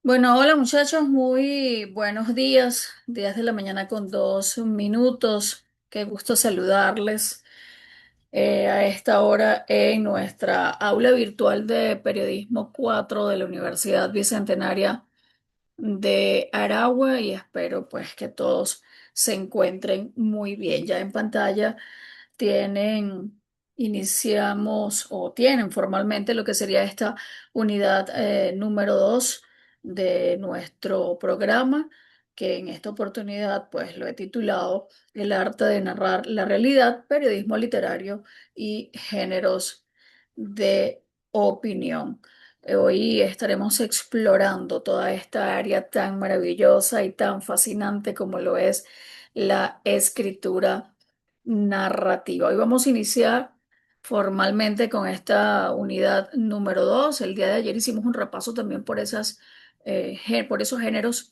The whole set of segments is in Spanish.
Bueno, hola muchachos, muy buenos días, días de la mañana con 2 minutos. Qué gusto saludarles a esta hora en nuestra aula virtual de Periodismo 4 de la Universidad Bicentenaria de Aragua y espero pues que todos se encuentren muy bien. Ya en pantalla tienen, iniciamos o tienen formalmente lo que sería esta unidad número 2 de nuestro programa, que en esta oportunidad pues lo he titulado El arte de narrar la realidad, periodismo literario y géneros de opinión. Hoy estaremos explorando toda esta área tan maravillosa y tan fascinante como lo es la escritura narrativa. Hoy vamos a iniciar formalmente con esta unidad número 2. El día de ayer hicimos un repaso también por por esos géneros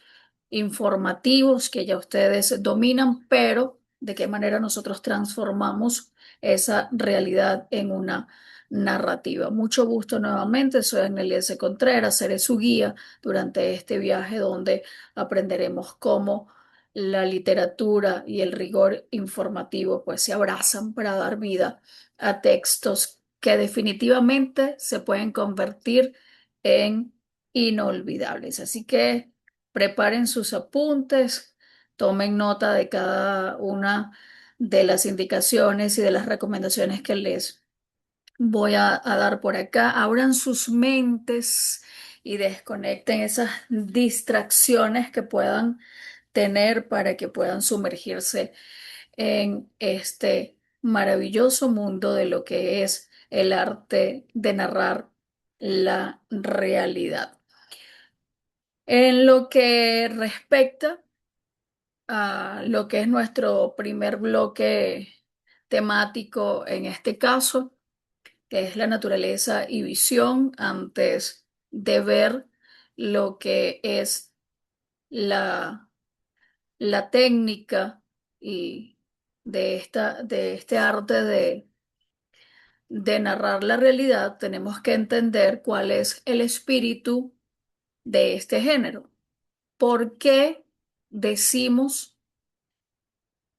informativos que ya ustedes dominan, pero de qué manera nosotros transformamos esa realidad en una narrativa. Mucho gusto nuevamente, soy Agneliese Contreras, seré su guía durante este viaje donde aprenderemos cómo la literatura y el rigor informativo pues se abrazan para dar vida a textos que definitivamente se pueden convertir en inolvidables. Así que preparen sus apuntes, tomen nota de cada una de las indicaciones y de las recomendaciones que les voy a dar por acá. Abran sus mentes y desconecten esas distracciones que puedan tener para que puedan sumergirse en este maravilloso mundo de lo que es el arte de narrar la realidad. En lo que respecta a lo que es nuestro primer bloque temático en este caso, que es la naturaleza y visión antes de ver lo que es la la técnica y de este arte de narrar la realidad, tenemos que entender cuál es el espíritu de este género. ¿Por qué decimos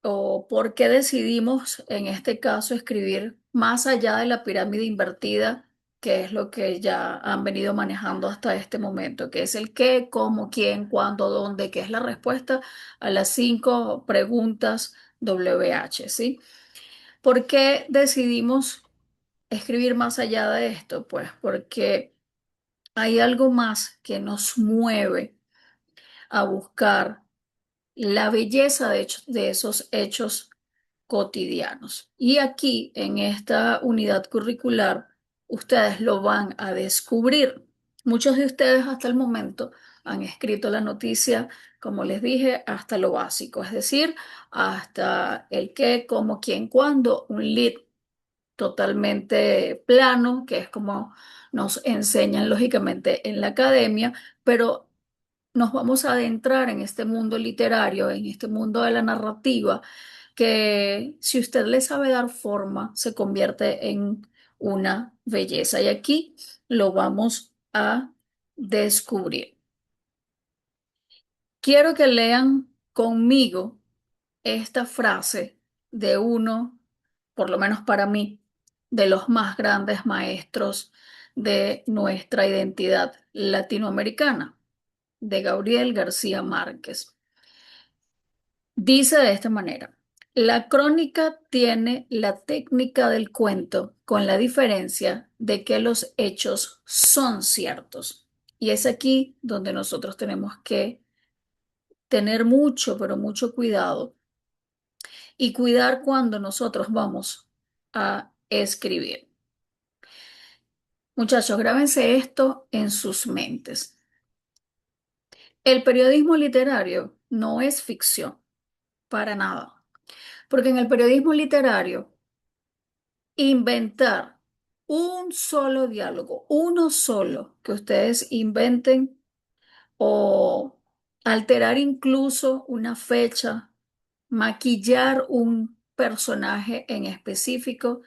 o por qué decidimos en este caso escribir más allá de la pirámide invertida, que es lo que ya han venido manejando hasta este momento, que es el qué, cómo, quién, cuándo, dónde, que es la respuesta a las 5 preguntas WH, ¿sí? ¿Por qué decidimos escribir más allá de esto? Pues porque hay algo más que nos mueve a buscar la belleza de esos hechos cotidianos. Y aquí, en esta unidad curricular, ustedes lo van a descubrir. Muchos de ustedes hasta el momento han escrito la noticia, como les dije, hasta lo básico, es decir, hasta el qué, cómo, quién, cuándo, un lead totalmente plano, que es como nos enseñan lógicamente en la academia, pero nos vamos a adentrar en este mundo literario, en este mundo de la narrativa, que si usted le sabe dar forma, se convierte en una belleza. Y aquí lo vamos a descubrir. Quiero que lean conmigo esta frase de uno, por lo menos para mí, de los más grandes maestros de nuestra identidad latinoamericana, de Gabriel García Márquez. Dice de esta manera, la crónica tiene la técnica del cuento con la diferencia de que los hechos son ciertos. Y es aquí donde nosotros tenemos que tener mucho, pero mucho cuidado y cuidar cuando nosotros vamos a escribir. Muchachos, grábense esto en sus mentes. El periodismo literario no es ficción, para nada, porque en el periodismo literario inventar un solo diálogo, uno solo que ustedes inventen o alterar incluso una fecha, maquillar un personaje en específico,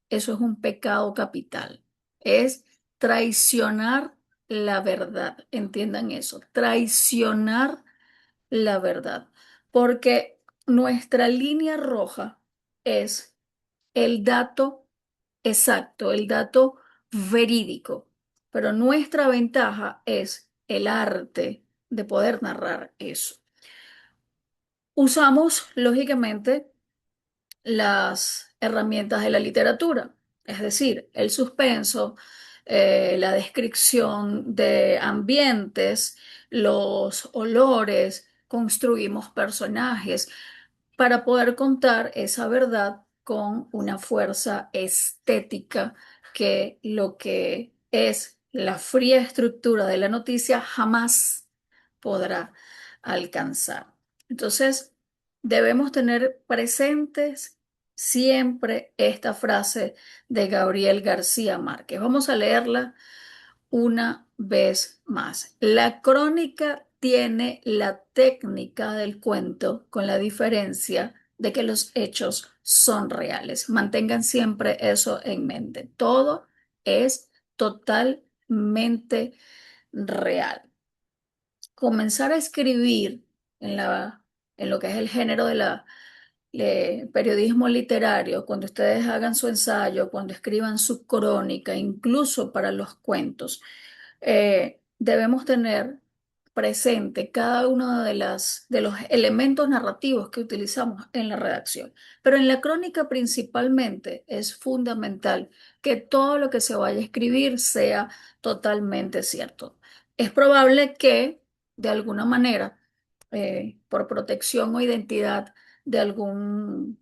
eso es un pecado capital. Es traicionar la verdad. Entiendan eso, traicionar la verdad, porque nuestra línea roja es el dato exacto, el dato verídico, pero nuestra ventaja es el arte de poder narrar eso. Usamos, lógicamente, las herramientas de la literatura, es decir, el suspenso, la descripción de ambientes, los olores, construimos personajes para poder contar esa verdad con una fuerza estética que lo que es la fría estructura de la noticia jamás podrá alcanzar. Entonces, debemos tener presentes siempre esta frase de Gabriel García Márquez. Vamos a leerla una vez más. La crónica tiene la técnica del cuento con la diferencia de que los hechos son reales. Mantengan siempre eso en mente. Todo es totalmente real. Comenzar a escribir en en lo que es el género de periodismo literario, cuando ustedes hagan su ensayo, cuando escriban su crónica, incluso para los cuentos, debemos tener presente cada uno de los elementos narrativos que utilizamos en la redacción. Pero en la crónica principalmente es fundamental que todo lo que se vaya a escribir sea totalmente cierto. Es probable que, de alguna manera, por protección o identidad de algún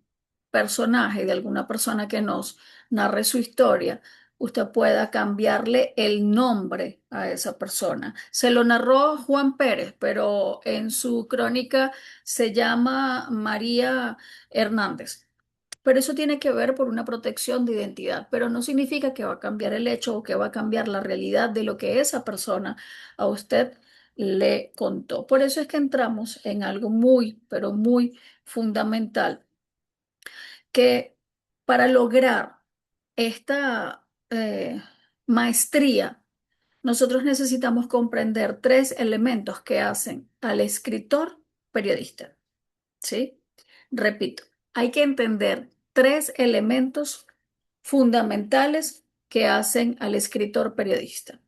personaje, de alguna persona que nos narre su historia, usted pueda cambiarle el nombre a esa persona. Se lo narró Juan Pérez, pero en su crónica se llama María Hernández. Pero eso tiene que ver por una protección de identidad, pero no significa que va a cambiar el hecho o que va a cambiar la realidad de lo que esa persona a usted le contó. Por eso es que entramos en algo muy, pero muy fundamental, que para lograr esta maestría, nosotros necesitamos comprender tres elementos que hacen al escritor periodista. ¿Sí? Repito, hay que entender tres elementos fundamentales que hacen al escritor periodista.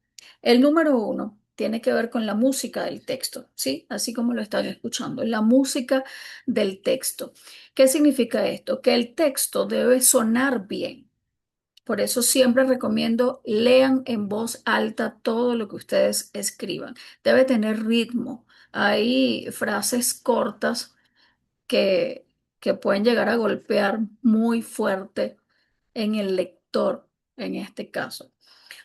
El número uno tiene que ver con la música del texto, ¿sí? Así como lo están escuchando, la música del texto. ¿Qué significa esto? Que el texto debe sonar bien. Por eso siempre recomiendo lean en voz alta todo lo que ustedes escriban. Debe tener ritmo. Hay frases cortas que, que pueden llegar a golpear muy fuerte en el lector, en este caso.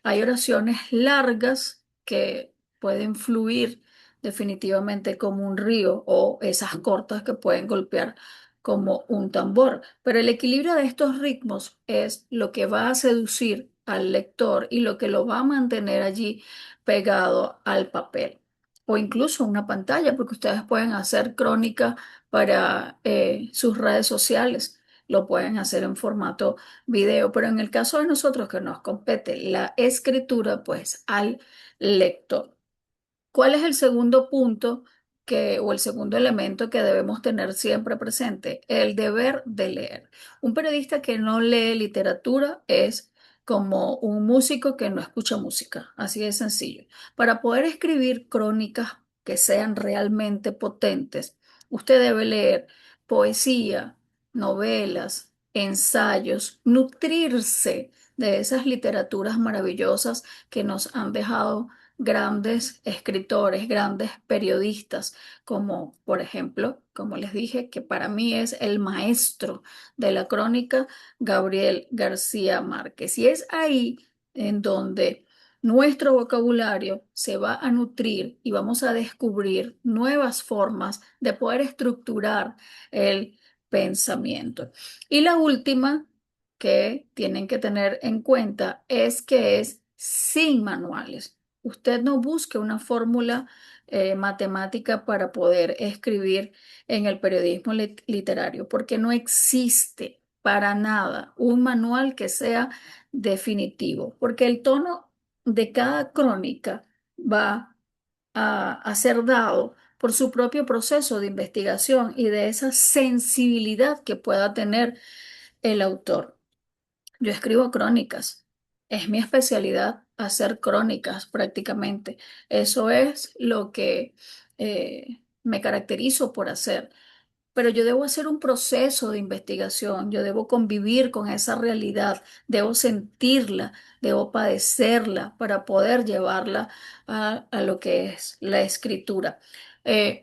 Hay oraciones largas que pueden fluir definitivamente como un río o esas cortas que pueden golpear como un tambor. Pero el equilibrio de estos ritmos es lo que va a seducir al lector y lo que lo va a mantener allí pegado al papel o incluso una pantalla, porque ustedes pueden hacer crónica para sus redes sociales, lo pueden hacer en formato video, pero en el caso de nosotros que nos compete la escritura, pues al lector. ¿Cuál es el segundo punto o el segundo elemento que debemos tener siempre presente? El deber de leer. Un periodista que no lee literatura es como un músico que no escucha música, así de sencillo. Para poder escribir crónicas que sean realmente potentes, usted debe leer poesía, novelas, ensayos, nutrirse de esas literaturas maravillosas que nos han dejado grandes escritores, grandes periodistas, como por ejemplo, como les dije, que para mí es el maestro de la crónica, Gabriel García Márquez. Y es ahí en donde nuestro vocabulario se va a nutrir y vamos a descubrir nuevas formas de poder estructurar el pensamiento. Y la última que tienen que tener en cuenta es que es sin manuales. Usted no busque una fórmula matemática para poder escribir en el periodismo literario, porque no existe para nada un manual que sea definitivo, porque el tono de cada crónica va a ser dado por su propio proceso de investigación y de esa sensibilidad que pueda tener el autor. Yo escribo crónicas. Es mi especialidad hacer crónicas prácticamente. Eso es lo que me caracterizo por hacer. Pero yo debo hacer un proceso de investigación, yo debo convivir con esa realidad, debo sentirla, debo padecerla para poder llevarla a lo que es la escritura.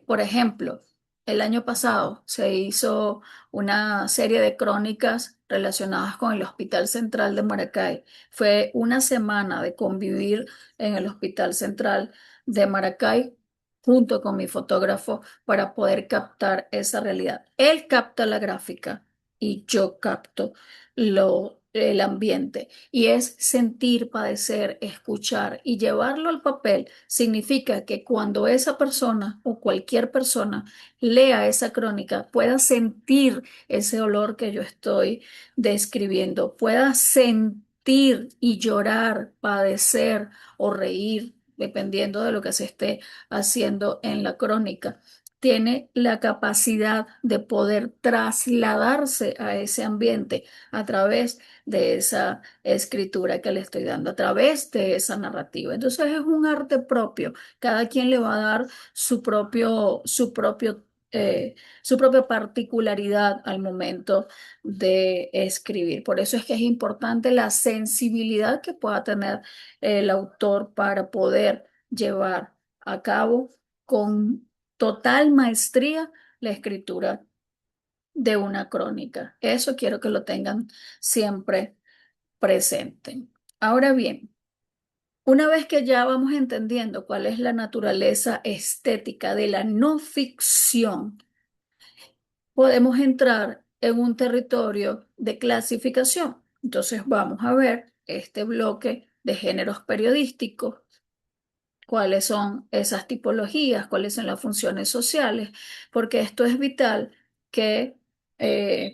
Por ejemplo, el año pasado se hizo una serie de crónicas relacionadas con el Hospital Central de Maracay. Fue una semana de convivir en el Hospital Central de Maracay junto con mi fotógrafo para poder captar esa realidad. Él capta la gráfica y yo capto el ambiente. Y es sentir, padecer, escuchar y llevarlo al papel. Significa que cuando esa persona o cualquier persona lea esa crónica, pueda sentir ese olor que yo estoy describiendo, pueda sentir y llorar, padecer o reír, dependiendo de lo que se esté haciendo en la crónica. Tiene la capacidad de poder trasladarse a ese ambiente a través de esa escritura que le estoy dando, a través de esa narrativa. Entonces es un arte propio. Cada quien le va a dar su propia particularidad al momento de escribir. Por eso es que es importante la sensibilidad que pueda tener el autor para poder llevar a cabo con total maestría la escritura de una crónica. Eso quiero que lo tengan siempre presente. Ahora bien, una vez que ya vamos entendiendo cuál es la naturaleza estética de la no ficción, podemos entrar en un territorio de clasificación. Entonces vamos a ver este bloque de géneros periodísticos, cuáles son esas tipologías, cuáles son las funciones sociales, porque esto es vital que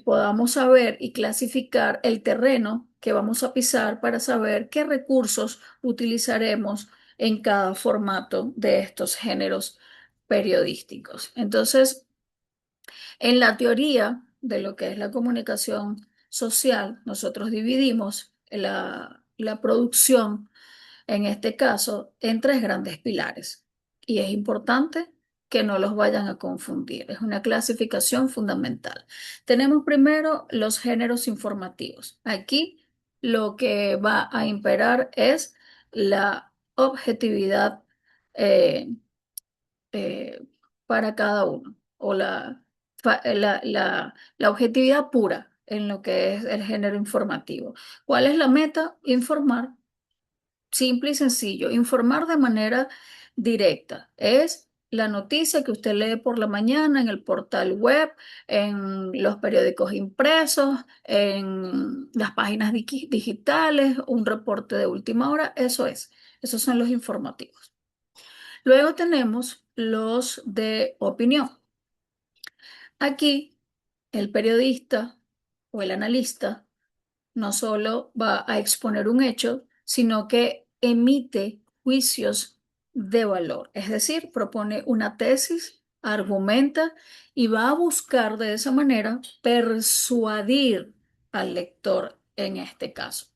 podamos saber y clasificar el terreno que vamos a pisar para saber qué recursos utilizaremos en cada formato de estos géneros periodísticos. Entonces, en la teoría de lo que es la comunicación social, nosotros dividimos la producción en este caso, en tres grandes pilares. Y es importante que no los vayan a confundir. Es una clasificación fundamental. Tenemos primero los géneros informativos. Aquí lo que va a imperar es la objetividad eh, eh, para cada uno o la objetividad pura en lo que es el género informativo. ¿Cuál es la meta? Informar. Simple y sencillo, informar de manera directa. Es la noticia que usted lee por la mañana en el portal web, en los periódicos impresos, en las páginas digitales, un reporte de última hora. Eso es. Esos son los informativos. Luego tenemos los de opinión. Aquí el periodista o el analista no solo va a exponer un hecho, sino que emite juicios de valor, es decir, propone una tesis, argumenta y va a buscar de esa manera persuadir al lector en este caso.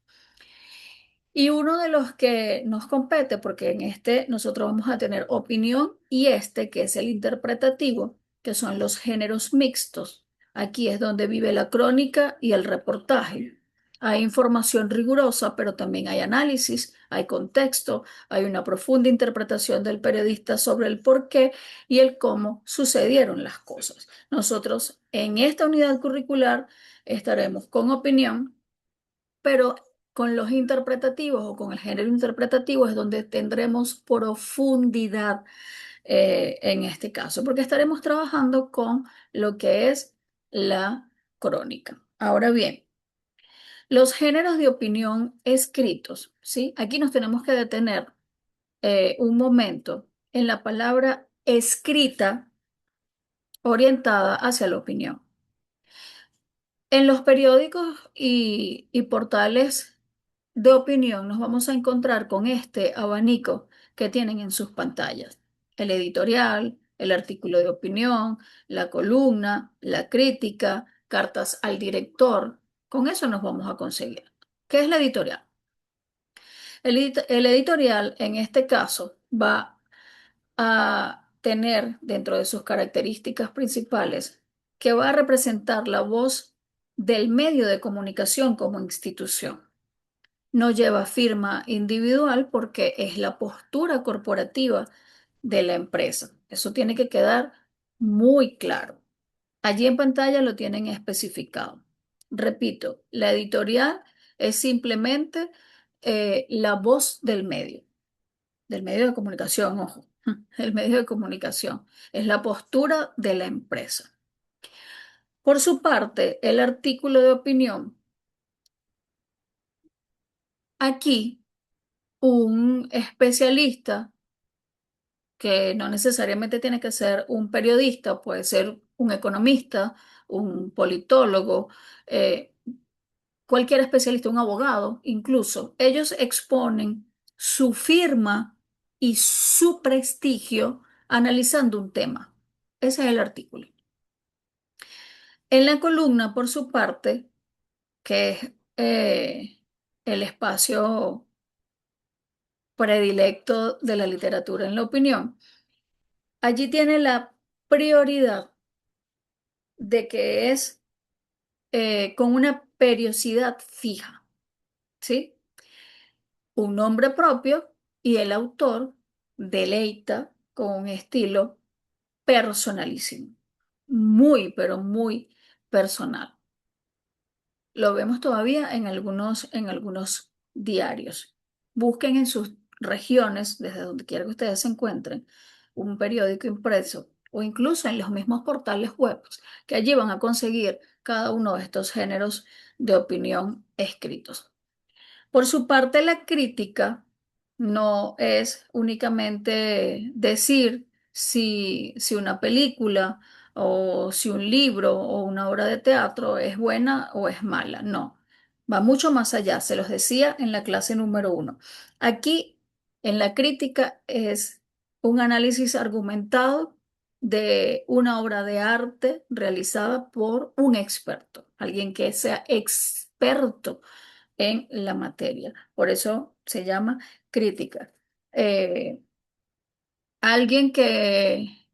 Y uno de los que nos compete, porque en este nosotros vamos a tener opinión y este que es el interpretativo, que son los géneros mixtos. Aquí es donde vive la crónica y el reportaje. Hay información rigurosa, pero también hay análisis, hay contexto, hay una profunda interpretación del periodista sobre el por qué y el cómo sucedieron las cosas. Nosotros en esta unidad curricular estaremos con opinión, pero con los interpretativos o con el género interpretativo es donde tendremos profundidad en este caso, porque estaremos trabajando con lo que es la crónica. Ahora bien, los géneros de opinión escritos, ¿sí? Aquí nos tenemos que detener un momento en la palabra escrita orientada hacia la opinión. En los periódicos y portales de opinión nos vamos a encontrar con este abanico que tienen en sus pantallas. El editorial, el artículo de opinión, la columna, la crítica, cartas al director. Con eso nos vamos a conseguir. ¿Qué es la editorial? El editorial, en este caso, va a tener dentro de sus características principales que va a representar la voz del medio de comunicación como institución. No lleva firma individual porque es la postura corporativa de la empresa. Eso tiene que quedar muy claro. Allí en pantalla lo tienen especificado. Repito, la editorial es simplemente la voz del medio de comunicación, ojo, el medio de comunicación, es la postura de la empresa. Por su parte, el artículo de opinión, aquí un especialista, que no necesariamente tiene que ser un periodista, puede ser un economista, un politólogo, eh, cualquier especialista, un abogado, incluso, ellos exponen su firma y su prestigio analizando un tema. Ese es el artículo. En la columna, por su parte, que es el espacio predilecto de la literatura en la opinión, allí tiene la prioridad de que es con una periodicidad fija, ¿sí? Un nombre propio y el autor deleita con un estilo personalísimo, muy, pero muy personal. Lo vemos todavía en algunos diarios. Busquen en sus regiones, desde donde quiera que ustedes se encuentren, un periódico impreso o incluso en los mismos portales web que allí van a conseguir cada uno de estos géneros de opinión escritos. Por su parte, la crítica no es únicamente decir si una película o si un libro o una obra de teatro es buena o es mala. No, va mucho más allá. Se los decía en la clase número 1. Aquí, en la crítica, es un análisis argumentado de una obra de arte realizada por un experto, alguien que sea experto en la materia. Por eso se llama crítica. Eh, Alguien que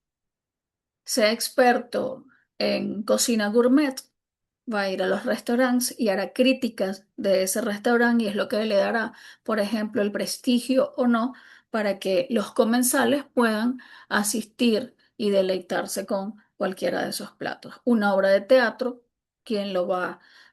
sea experto en cocina gourmet va a ir a los restaurantes y hará críticas de ese restaurante y es lo que le dará, por ejemplo, el prestigio o no para que los comensales puedan asistir y deleitarse con cualquiera de esos platos. Una obra de teatro, quien lo va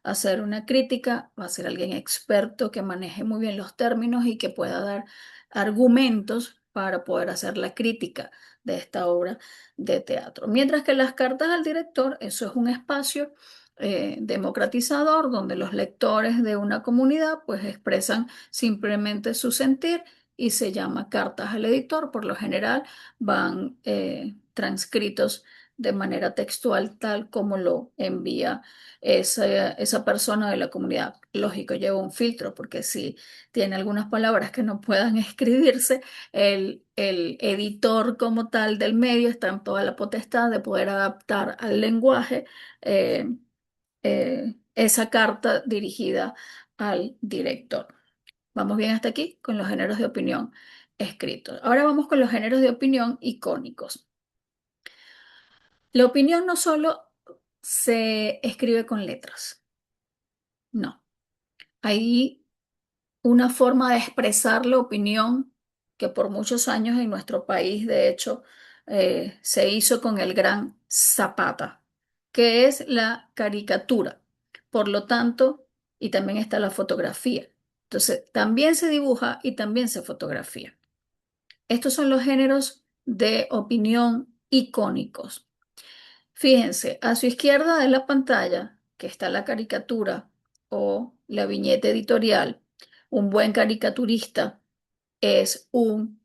a hacer una crítica, va a ser alguien experto que maneje muy bien los términos y que pueda dar argumentos para poder hacer la crítica de esta obra de teatro. Mientras que las cartas al director, eso es un espacio democratizador donde los lectores de una comunidad pues expresan simplemente su sentir y se llama cartas al editor. Por lo general van transcritos de manera textual tal como lo envía esa persona de la comunidad. Lógico, lleva un filtro porque si tiene algunas palabras que no puedan escribirse, el editor como tal del medio está en toda la potestad de poder adaptar al lenguaje esa carta dirigida al director. Vamos bien hasta aquí con los géneros de opinión escritos. Ahora vamos con los géneros de opinión icónicos. La opinión no solo se escribe con letras, no. Hay una forma de expresar la opinión que por muchos años en nuestro país, de hecho, se hizo con el gran Zapata, que es la caricatura. Por lo tanto, y también está la fotografía. Entonces, también se dibuja y también se fotografía. Estos son los géneros de opinión icónicos. Fíjense, a su izquierda de la pantalla, que está la caricatura o la viñeta editorial, un buen caricaturista es un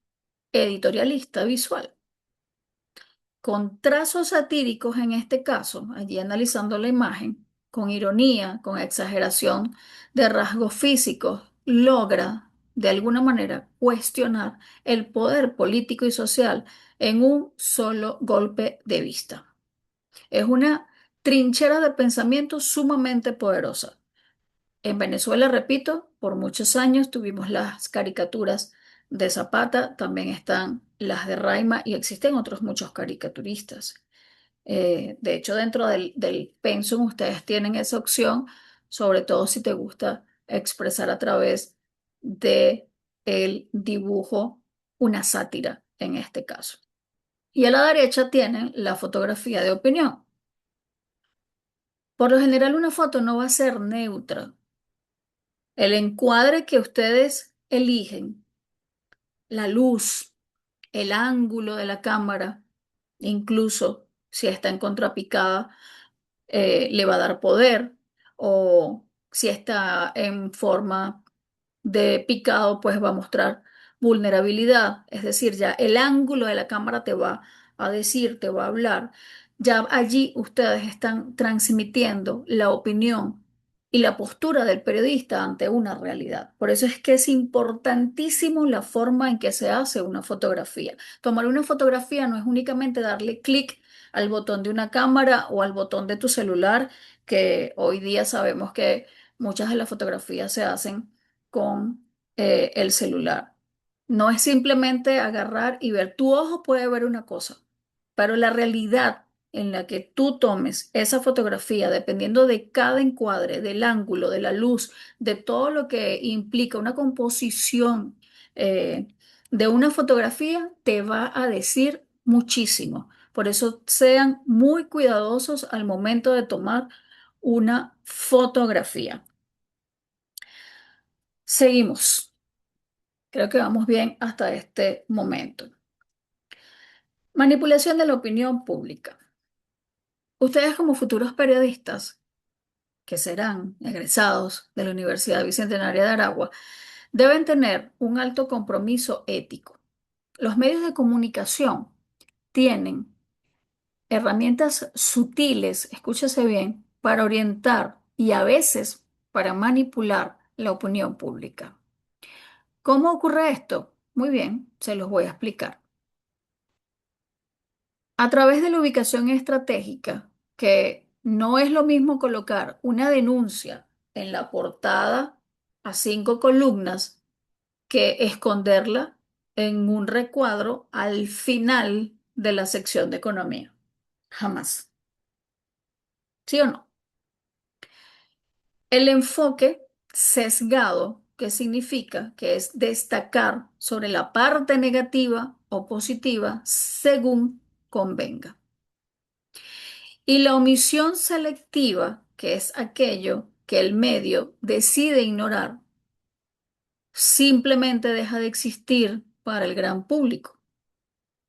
editorialista visual, con trazos satíricos en este caso, allí analizando la imagen, con ironía, con exageración de rasgos físicos, logra de alguna manera, cuestionar el poder político y social en un solo golpe de vista. Es una trinchera de pensamiento sumamente poderosa. En Venezuela, repito, por muchos años tuvimos las caricaturas de Zapata, también están las de Raima y existen otros muchos caricaturistas. De hecho, dentro del Pensum ustedes tienen esa opción, sobre todo si te gusta expresar a través de el dibujo una sátira en este caso. Y a la derecha tienen la fotografía de opinión. Por lo general, una foto no va a ser neutra. El encuadre que ustedes eligen, la luz, el ángulo de la cámara, incluso si está en contrapicada, le va a dar poder, o si está en forma de picado, pues va a mostrar vulnerabilidad. Es decir, ya el ángulo de la cámara te va a decir, te va a hablar. Ya allí ustedes están transmitiendo la opinión y la postura del periodista ante una realidad. Por eso es que es importantísimo la forma en que se hace una fotografía. Tomar una fotografía no es únicamente darle clic al botón de una cámara o al botón de tu celular, que hoy día sabemos que muchas de las fotografías se hacen con el celular. No es simplemente agarrar y ver. Tu ojo puede ver una cosa, pero la realidad en la que tú tomes esa fotografía, dependiendo de cada encuadre, del ángulo, de la luz, de todo lo que implica una composición eh, de una fotografía, te va a decir muchísimo. Por eso sean muy cuidadosos al momento de tomar una fotografía. Seguimos. Creo que vamos bien hasta este momento. Manipulación de la opinión pública. Ustedes como futuros periodistas, que serán egresados de la Universidad Bicentenaria de Aragua, deben tener un alto compromiso ético. Los medios de comunicación tienen herramientas sutiles, escúchese bien, para orientar y a veces para manipular la opinión pública. ¿Cómo ocurre esto? Muy bien, se los voy a explicar. A través de la ubicación estratégica, que no es lo mismo colocar una denuncia en la portada a 5 columnas que esconderla en un recuadro al final de la sección de economía. Jamás. ¿Sí o no? El enfoque sesgado, ¿qué significa? Que es destacar sobre la parte negativa o positiva según convenga. Y la omisión selectiva, que es aquello que el medio decide ignorar, simplemente deja de existir para el gran público.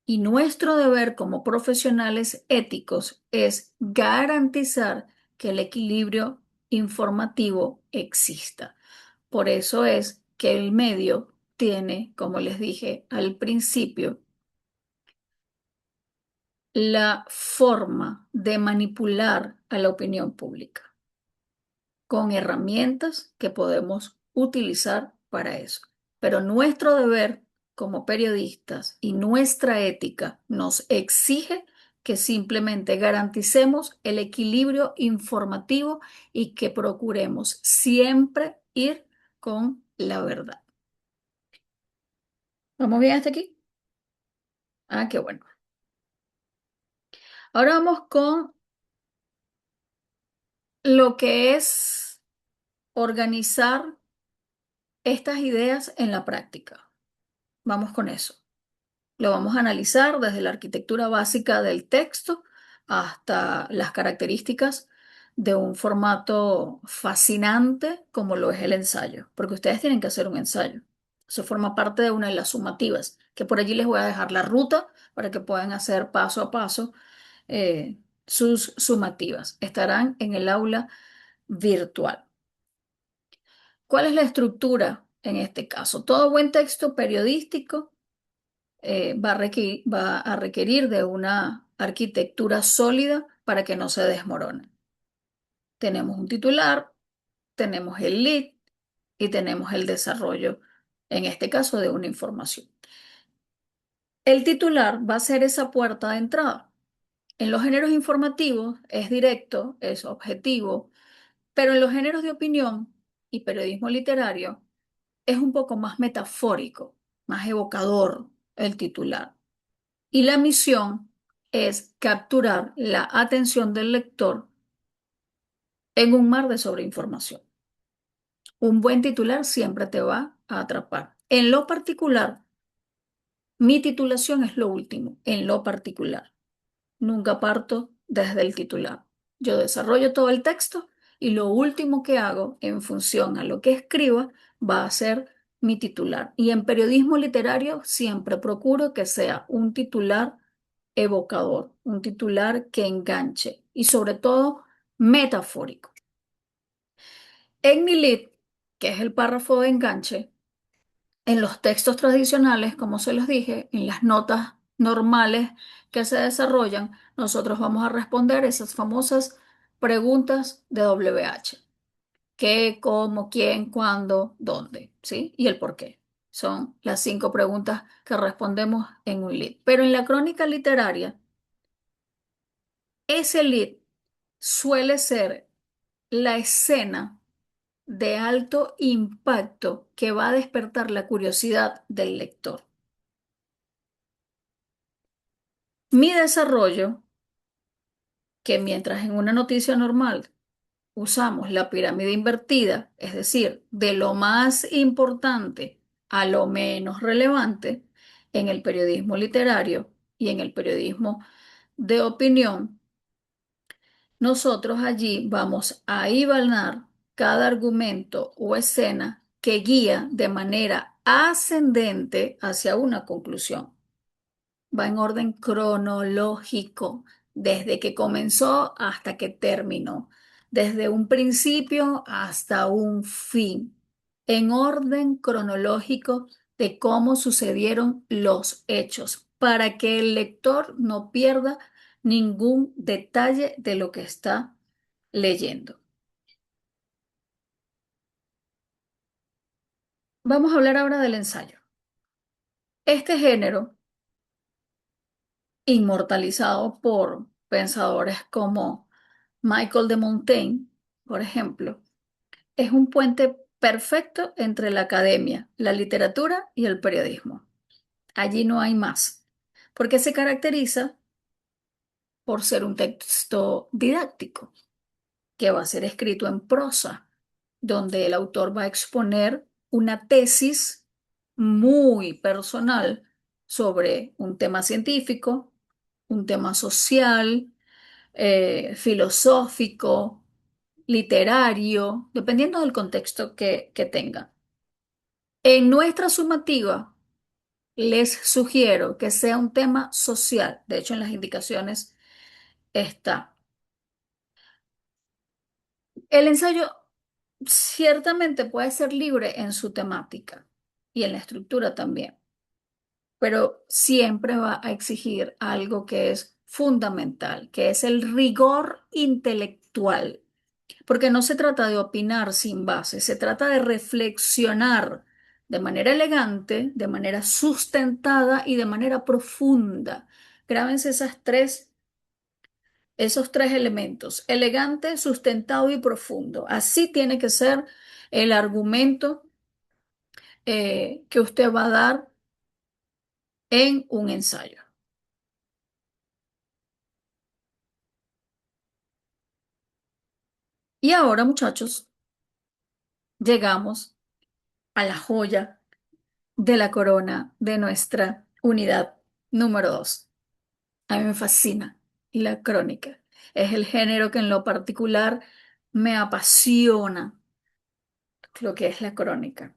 Y nuestro deber como profesionales éticos es garantizar que el equilibrio informativo exista. Por eso es que el medio tiene, como les dije al principio, la forma de manipular a la opinión pública, con herramientas que podemos utilizar para eso. Pero nuestro deber como periodistas y nuestra ética nos exige que simplemente garanticemos el equilibrio informativo y que procuremos siempre ir con la verdad. ¿Vamos bien hasta aquí? Ah, qué bueno. Ahora vamos con lo que es organizar estas ideas en la práctica. Vamos con eso. Lo vamos a analizar desde la arquitectura básica del texto hasta las características de un formato fascinante como lo es el ensayo, porque ustedes tienen que hacer un ensayo. Eso forma parte de una de las sumativas, que por allí les voy a dejar la ruta para que puedan hacer paso a paso sus sumativas. Estarán en el aula virtual. ¿Cuál es la estructura en este caso? Todo buen texto periodístico va a requerir de una arquitectura sólida para que no se desmorone. Tenemos un titular, tenemos el lead y tenemos el desarrollo en este caso de una información. El titular va a ser esa puerta de entrada. En los géneros informativos es directo, es objetivo, pero en los géneros de opinión y periodismo literario es un poco más metafórico, más evocador el titular. Y la misión es capturar la atención del lector en un mar de sobreinformación. Un buen titular siempre te va a atrapar. En lo particular, mi titulación es lo último, en lo particular. Nunca parto desde el titular. Yo desarrollo todo el texto y lo último que hago en función a lo que escriba va a ser mi titular. Y en periodismo literario siempre procuro que sea un titular evocador, un titular que enganche y sobre todo metafórico. En mi lead, que es el párrafo de enganche, en los textos tradicionales, como se los dije, en las notas normales que se desarrollan, nosotros vamos a responder esas famosas preguntas de WH. ¿Qué, cómo, quién, cuándo, dónde? ¿Sí? Y el por qué. Son las 5 preguntas que respondemos en un lead. Pero en la crónica literaria, ese lead suele ser la escena de alto impacto que va a despertar la curiosidad del lector. Mi desarrollo, que mientras en una noticia normal usamos la pirámide invertida, es decir, de lo más importante a lo menos relevante, en el periodismo literario y en el periodismo de opinión, nosotros allí vamos a hilvanar cada argumento o escena que guía de manera ascendente hacia una conclusión. Va en orden cronológico, desde que comenzó hasta que terminó, desde un principio hasta un fin, en orden cronológico de cómo sucedieron los hechos, para que el lector no pierda ningún detalle de lo que está leyendo. Vamos a hablar ahora del ensayo. Este género, inmortalizado por pensadores como Michael de Montaigne, por ejemplo, es un puente perfecto entre la academia, la literatura y el periodismo. Allí no hay más, porque se caracteriza por ser un texto didáctico, que va a ser escrito en prosa, donde el autor va a exponer una tesis muy personal sobre un tema científico, un tema social, filosófico, literario, dependiendo del contexto que tenga. En nuestra sumativa, les sugiero que sea un tema social. De hecho, en las indicaciones está. El ensayo ciertamente puede ser libre en su temática y en la estructura también, pero siempre va a exigir algo que es fundamental, que es el rigor intelectual. Porque no se trata de opinar sin base, se trata de reflexionar de manera elegante, de manera sustentada y de manera profunda. Grábense esos tres elementos, elegante, sustentado y profundo. Así tiene que ser el argumento que usted va a dar en un ensayo. Y ahora, muchachos, llegamos a la joya de la corona de nuestra unidad número 2. A mí me fascina la crónica. Es el género que en lo particular me apasiona, lo que es la crónica.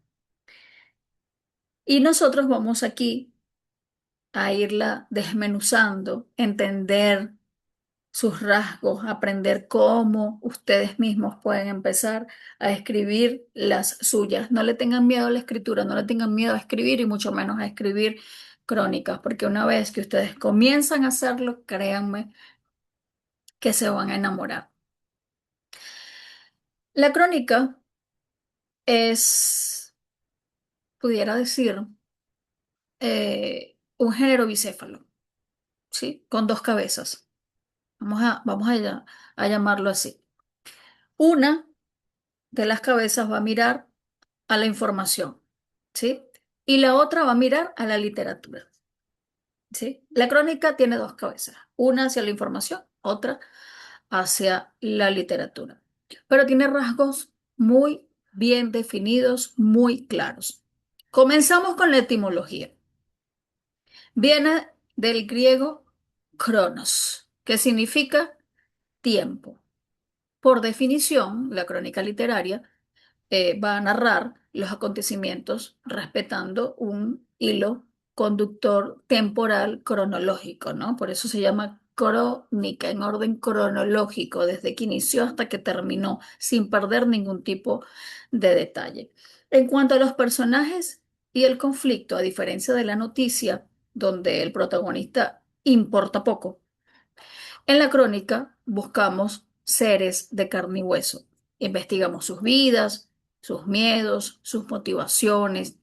Y nosotros vamos aquí a irla desmenuzando, entender sus rasgos, aprender cómo ustedes mismos pueden empezar a escribir las suyas. No le tengan miedo a la escritura, no le tengan miedo a escribir y mucho menos a escribir crónicas, porque una vez que ustedes comienzan a hacerlo, créanme que se van a enamorar. La crónica es pudiera decir, un género bicéfalo, ¿sí? Con dos cabezas. Vamos a llamarlo así. Una de las cabezas va a mirar a la información, ¿sí? Y la otra va a mirar a la literatura, ¿sí? La crónica tiene dos cabezas, una hacia la información, otra hacia la literatura, pero tiene rasgos muy bien definidos, muy claros. Comenzamos con la etimología. Viene del griego cronos, que significa tiempo. Por definición, la crónica literaria va a narrar los acontecimientos respetando un hilo conductor temporal cronológico, ¿no? Por eso se llama crónica, en orden cronológico, desde que inició hasta que terminó, sin perder ningún tipo de detalle. En cuanto a los personajes y el conflicto, a diferencia de la noticia, donde el protagonista importa poco, en la crónica buscamos seres de carne y hueso. Investigamos sus vidas, sus miedos, sus motivaciones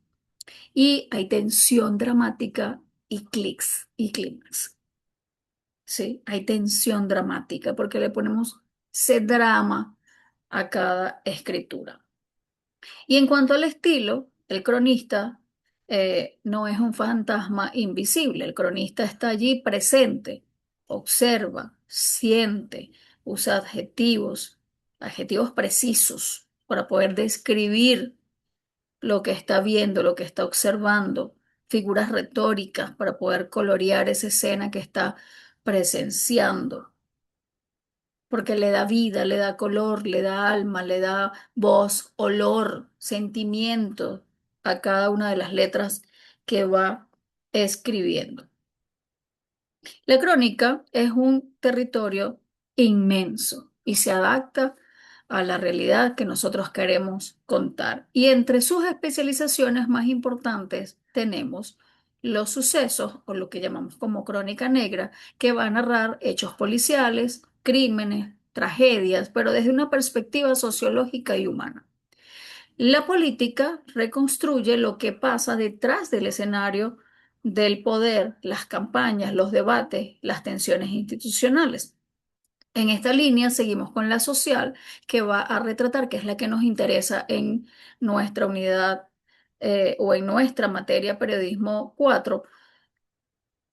y hay tensión dramática y clics y clímax. ¿Sí? Hay tensión dramática porque le ponemos ese drama a cada escritura. Y en cuanto al estilo, el cronista no es un fantasma invisible, el cronista está allí presente, observa, siente, usa adjetivos precisos para poder describir lo que está viendo, lo que está observando, figuras retóricas para poder colorear esa escena que está presenciando porque le da vida, le da color, le da alma, le da voz, olor, sentimiento a cada una de las letras que va escribiendo. La crónica es un territorio inmenso y se adapta a la realidad que nosotros queremos contar. Y entre sus especializaciones más importantes tenemos los sucesos, o lo que llamamos como crónica negra, que va a narrar hechos policiales, crímenes, tragedias, pero desde una perspectiva sociológica y humana. La política reconstruye lo que pasa detrás del escenario del poder, las campañas, los debates, las tensiones institucionales. En esta línea seguimos con la social, que va a retratar, que es la que nos interesa en nuestra unidad o en nuestra materia periodismo 4.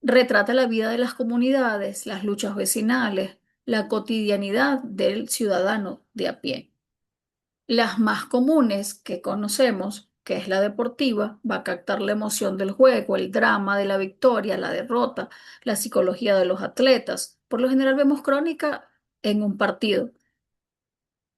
Retrata la vida de las comunidades, las luchas vecinales, la cotidianidad del ciudadano de a pie. Las más comunes que conocemos, que es la deportiva, va a captar la emoción del juego, el drama de la victoria, la derrota, la psicología de los atletas. Por lo general vemos crónica en un partido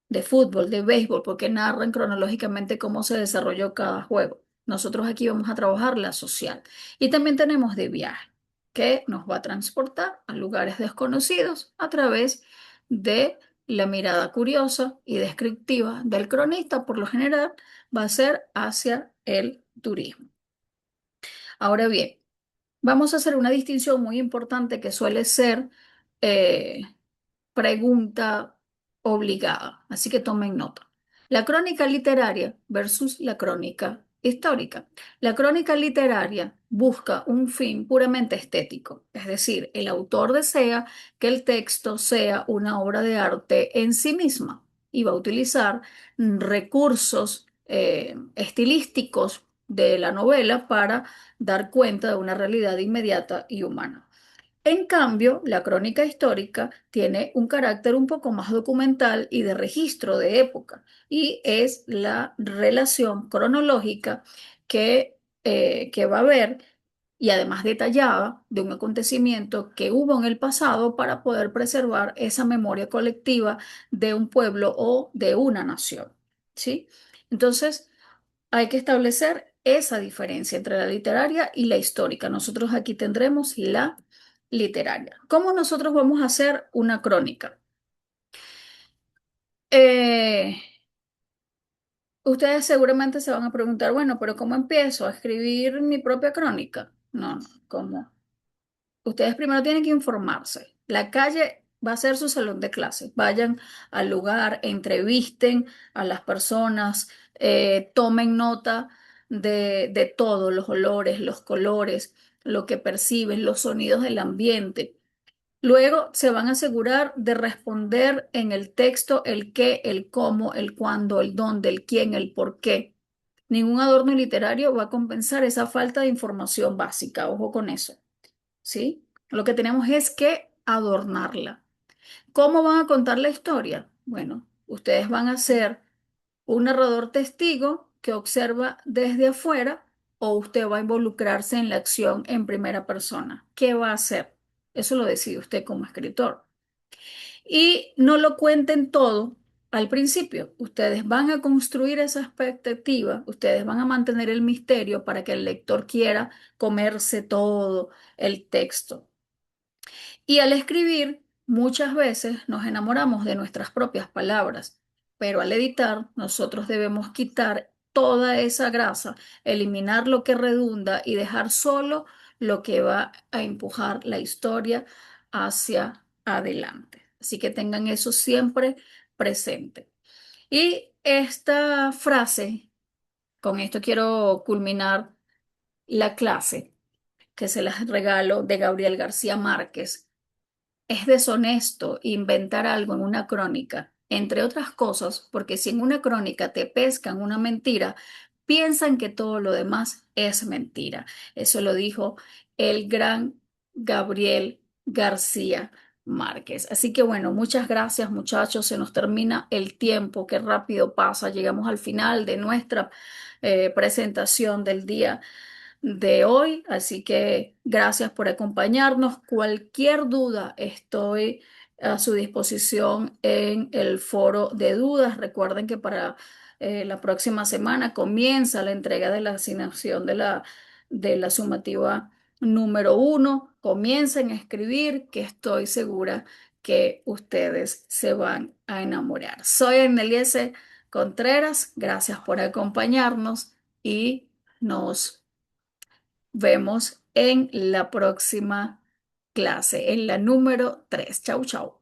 de fútbol, de béisbol, porque narran cronológicamente cómo se desarrolló cada juego. Nosotros aquí vamos a trabajar la social. Y también tenemos de viaje, que nos va a transportar a lugares desconocidos a través de la mirada curiosa y descriptiva del cronista. Por lo general, va a ser hacia el turismo. Ahora bien, vamos a hacer una distinción muy importante que suele ser eh, pregunta obligada, así que tomen nota. La crónica literaria versus la crónica histórica. La crónica literaria busca un fin puramente estético, es decir, el autor desea que el texto sea una obra de arte en sí misma y va a utilizar recursos estilísticos de la novela para dar cuenta de una realidad inmediata y humana. En cambio, la crónica histórica tiene un carácter un poco más documental y de registro de época, y es la relación cronológica que va a haber y además detallada de un acontecimiento que hubo en el pasado para poder preservar esa memoria colectiva de un pueblo o de una nación, ¿sí? Entonces, hay que establecer esa diferencia entre la literaria y la histórica. Nosotros aquí tendremos la literaria. ¿Cómo nosotros vamos a hacer una crónica? Eh, Ustedes seguramente se van a preguntar, bueno, pero ¿cómo empiezo a escribir mi propia crónica? No, no, ¿cómo? Ustedes primero tienen que informarse. La calle va a ser su salón de clases. Vayan al lugar, entrevisten a las personas, tomen nota de todo, los olores, los colores, lo que perciben, los sonidos del ambiente. Luego se van a asegurar de responder en el texto el qué, el cómo, el cuándo, el dónde, el quién, el por qué. Ningún adorno literario va a compensar esa falta de información básica. Ojo con eso, ¿sí? Lo que tenemos es que adornarla. ¿Cómo van a contar la historia? Bueno, ustedes van a ser un narrador testigo que observa desde afuera o usted va a involucrarse en la acción en primera persona. ¿Qué va a hacer? Eso lo decide usted como escritor. Y no lo cuenten todo al principio. Ustedes van a construir esa expectativa, ustedes van a mantener el misterio para que el lector quiera comerse todo el texto. Y al escribir, muchas veces nos enamoramos de nuestras propias palabras, pero al editar, nosotros debemos quitar toda esa grasa, eliminar lo que redunda y dejar solo lo que va a empujar la historia hacia adelante. Así que tengan eso siempre presente. Y esta frase, con esto quiero culminar la clase que se las regalo de Gabriel García Márquez. Es deshonesto inventar algo en una crónica, entre otras cosas, porque si en una crónica te pescan una mentira, piensan que todo lo demás es mentira. Eso lo dijo el gran Gabriel García Márquez. Así que bueno, muchas gracias muchachos. Se nos termina el tiempo, qué rápido pasa. Llegamos al final de nuestra presentación del día de hoy, así que gracias por acompañarnos. Cualquier duda, estoy a su disposición en el foro de dudas. Recuerden que para la próxima semana comienza la entrega de la asignación de la sumativa número 1. Comiencen a escribir, que estoy segura que ustedes se van a enamorar. Soy Anneliese Contreras, gracias por acompañarnos y nos vemos en la próxima clase, en la número 3. Chau, chau.